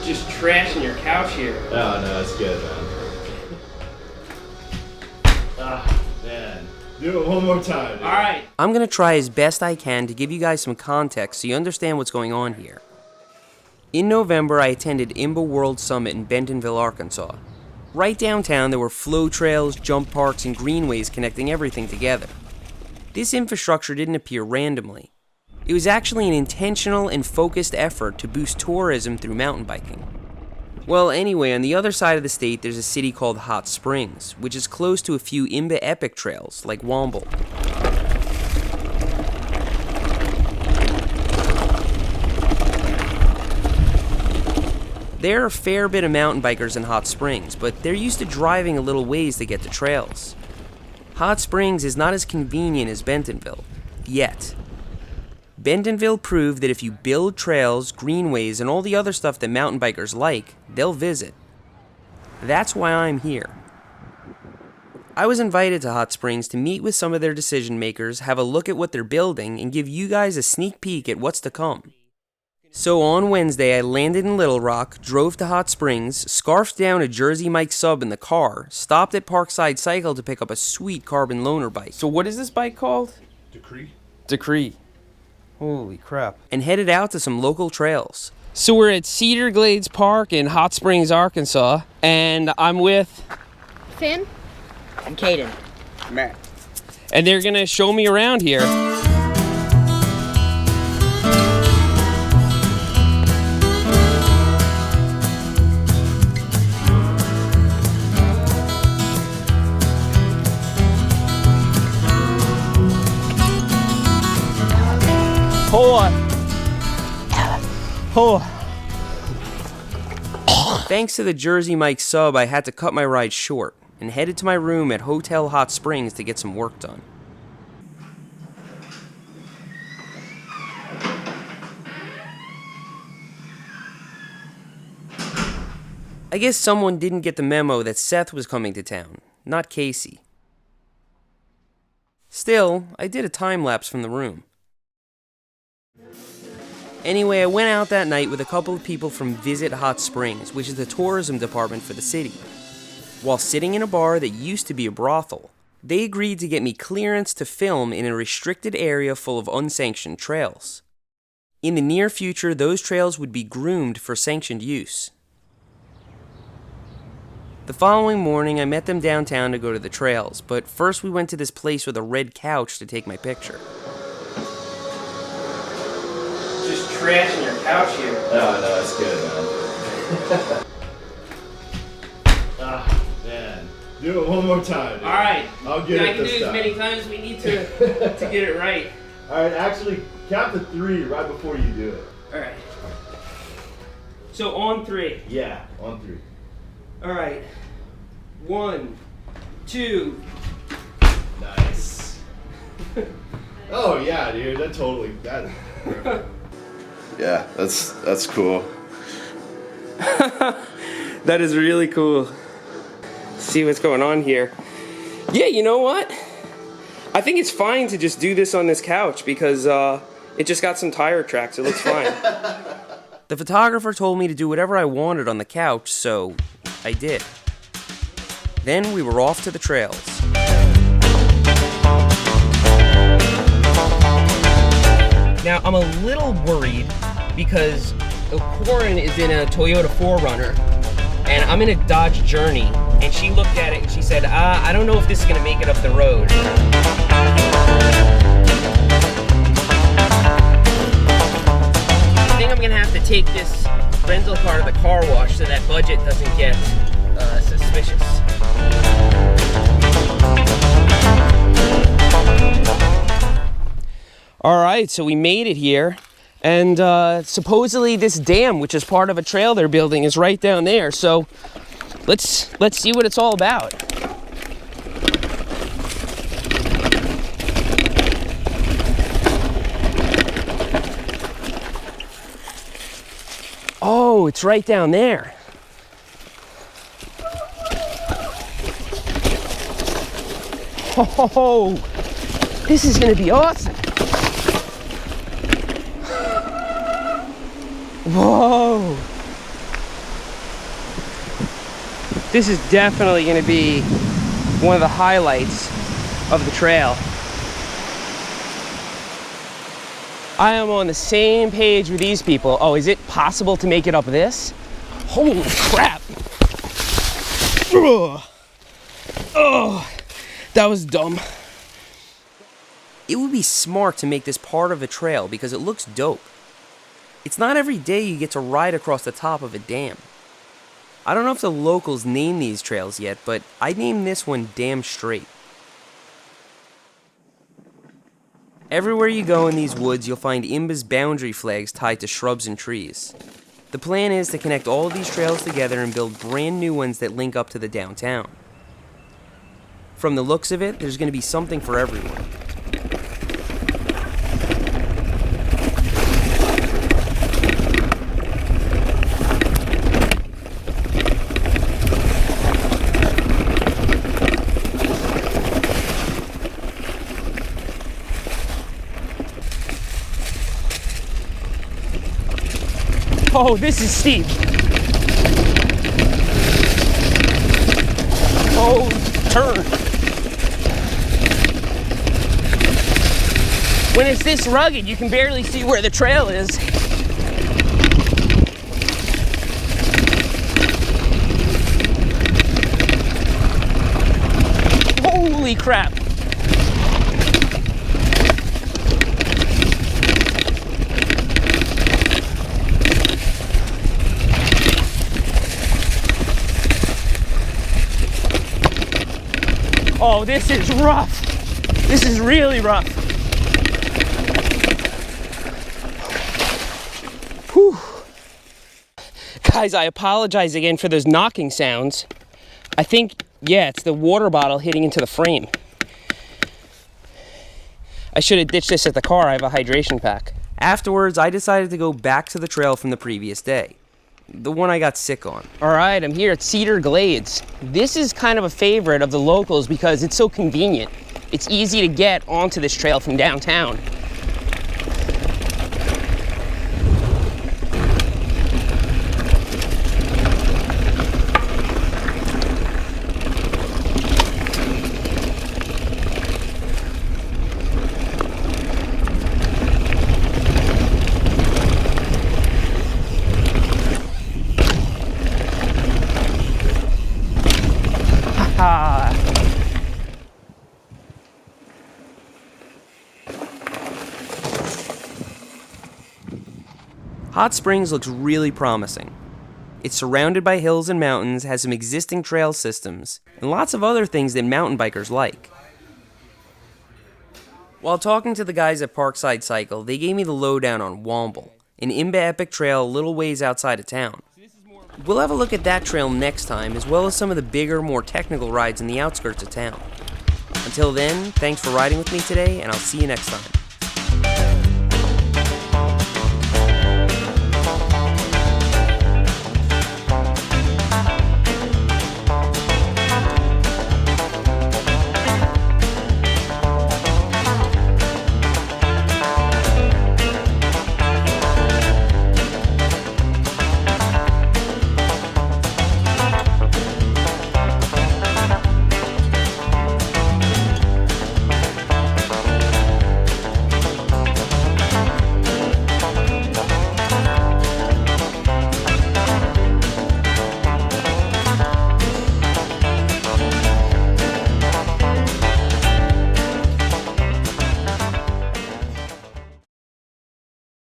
Just trashing your couch here. Oh, no, it's good, man. Man. Do it one more time, dude. All right. I'm gonna try as best I can to give you guys some context so you understand what's going on here. In November, I attended IMBA World Summit in Bentonville, Arkansas. Right downtown, there were flow trails, jump parks, and greenways connecting everything together. This infrastructure didn't appear randomly. It was actually an intentional and focused effort to boost tourism through mountain biking. Well, anyway, on the other side of the state, there's a city called Hot Springs, which is close to a few IMBA Epic trails, like Womble. There are a fair bit of mountain bikers in Hot Springs, but they're used to driving a little ways to get to trails. Hot Springs is not as convenient as Bentonville, yet. Bentonville proved that if you build trails, greenways, and all the other stuff that mountain bikers like, they'll visit. That's why I'm here. I was invited to Hot Springs to meet with some of their decision makers, have a look at what they're building, and give you guys a sneak peek at what's to come. So on Wednesday, I landed in Little Rock, drove to Hot Springs, scarfed down a Jersey Mike sub in the car, stopped at Parkside Cycle to pick up a sweet carbon loaner bike. So what is this bike called? Decree. Holy crap. And headed out to some local trails. So we're at Cedar Glades Park in Hot Springs, Arkansas, and I'm with Finn? And Caden. Matt. and they're gonna show me around here. Hold on. Hold on. Thanks to the Jersey Mike sub, I had to cut my ride short and headed to my room at Hotel Hot Springs to get some work done. I guess someone didn't get the memo that Seth was coming to town, not Casey. Still, I did a time lapse from the room. Anyway, I went out that night with a couple of people from Visit Hot Springs, which is the tourism department for the city. While sitting in a bar that used to be a brothel, they agreed to get me clearance to film in a restricted area full of unsanctioned trails. In the near future, those trails would be groomed for sanctioned use. The following morning, I met them downtown to go to the trails, but first we went to this place with a red couch to take my picture. Just trashing your couch here. No, it's good, man. Man. Do it one more time, dude. All right. I'll get it I can this do time. as many times as we need to get it right. All right, actually, count to 3 right before you do it. All right. So on 3. Yeah, on 3. All right. 1, 2. Nice. Oh yeah, dude, that. Yeah, that's cool. That is really cool. See what's going on here. Yeah, you know what? I think it's fine to just do this on this couch because it just got some tire tracks. It looks fine. The photographer told me to do whatever I wanted on the couch, so I did. Then we were off to the trails. Now, I'm a little worried because Corin is in a Toyota 4Runner and I'm in a Dodge Journey, and she looked at it and she said, I don't know if this is going to make it up the road. I think I'm going to have to take this rental car to the car wash so that budget doesn't get suspicious. All right, so we made it here, and supposedly this dam, which is part of a trail they're building, is right down there. So let's see what it's all about. Oh, it's right down there. Oh, this is gonna be awesome. Whoa. This is definitely going to be one of the highlights of the trail. I am on the same page with these people. Oh, is it possible to make it up this? Holy crap. Ugh. Oh, that was dumb. It would be smart to make this part of a trail because it looks dope. It's not every day you get to ride across the top of a dam. I don't know if the locals name these trails yet, but I named this one Dam Straight. Everywhere you go in these woods, you'll find IMBA's boundary flags tied to shrubs and trees. The plan is to connect all of these trails together and build brand new ones that link up to the downtown. From the looks of it, there's going to be something for everyone. Oh, this is steep. Oh, turn. When it's this rugged, you can barely see where the trail is. Holy crap. Oh, this is rough. This is really rough. Whew. Guys, I apologize again for those knocking sounds. I think, yeah, it's the water bottle hitting into the frame. I should have ditched this at the car. I have a hydration pack. Afterwards, I decided to go back to the trail from the previous day. The one I got sick on. All right, I'm here at Cedar Glades. This is kind of a favorite of the locals because it's so convenient. It's easy to get onto this trail from downtown. Hot Springs looks really promising. It's surrounded by hills and mountains, has some existing trail systems, and lots of other things that mountain bikers like. While talking to the guys at Parkside Cycle, they gave me the lowdown on Womble, an IMBA Epic trail a little ways outside of town. We'll have a look at that trail next time, as well as some of the bigger, more technical rides in the outskirts of town. Until then, thanks for riding with me today, and I'll see you next time.